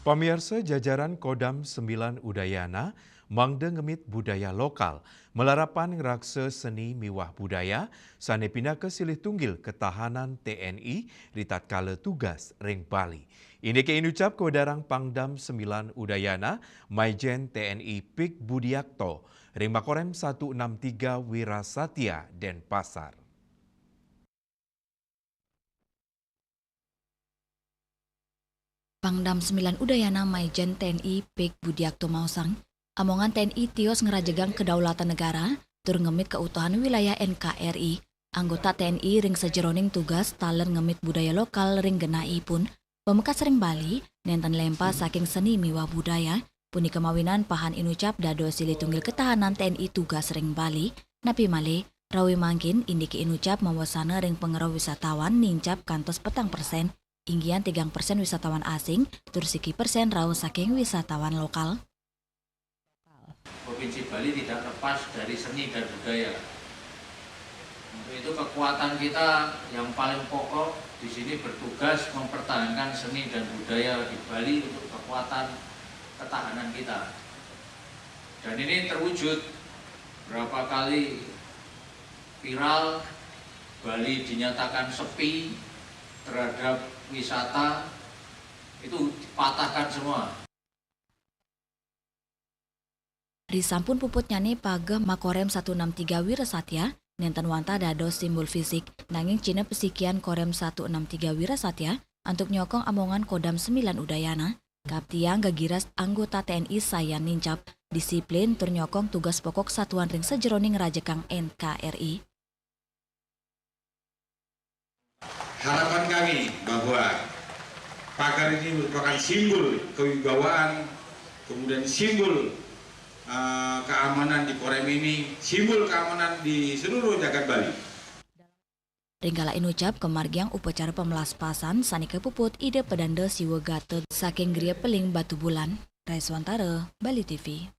Pamirsa jajaran Kodam 9 Udayana, mangde ngemit budaya lokal, melarapan ngrakse seni miwah budaya, sane pindah ke silih tunggil ketahanan TNI ritat kala tugas ring Bali. Ini ke inucap Kodarang Pangdam 9 Udayana, Maijen TNI Pik Budiakto, ring Makorem 163 Wirasatya Denpasar. Pangdam 9 Udayana Maijen TNI Pik Budiakto Mausang, amongan TNI tios ngerajegang kedaulatan negara, tur ngemit keutuhan wilayah NKRI, anggota TNI ring sejeroning tugas talen ngemit budaya lokal ring genai pun, pemekas ring Bali, nenten lempa saking seni miwah budaya, puni kemawinan pahan inucap dado silih tunggil ketahanan TNI tugas ring Bali, napi male, rawi mangkin indiki inucap mawasana ring pengerau wisatawan nincap kantos 4%, inggian 3% wisatawan asing, tur siki persen raw saking wisatawan lokal. Provinsi Bali tidak lepas dari seni dan budaya. Untuk itu kekuatan kita yang paling pokok di sini bertugas mempertahankan seni dan budaya di Bali untuk kekuatan ketahanan kita. Dan ini terwujud berapa kali viral, Bali dinyatakan sepi terhadap wisata, itu dipatahkan semua. Risampun puput nyane pageh Makorem 163 Wirasatya, nenten wanta dado simbol fisik, nanging Cina pesikian Korem 163 Wirasatya, untuk nyokong amongan Kodam 9 Udayana, kaptiang gagiras anggota TNI sayan nincap, disiplin tur nyokong tugas pokok satuan ring sejeroning rajekang NKRI. Harapan kami bahwa pagar ini merupakan simbol kewibawaan, kemudian simbol keamanan di Korem ini, simbol keamanan di seluruh jagat Bali. Ringgala inucap kemargiang upacara pemelaspasan sani kepuput ide pedanda siwa gatot saking gria peling batu bulan. Raiswantara, Bali TV.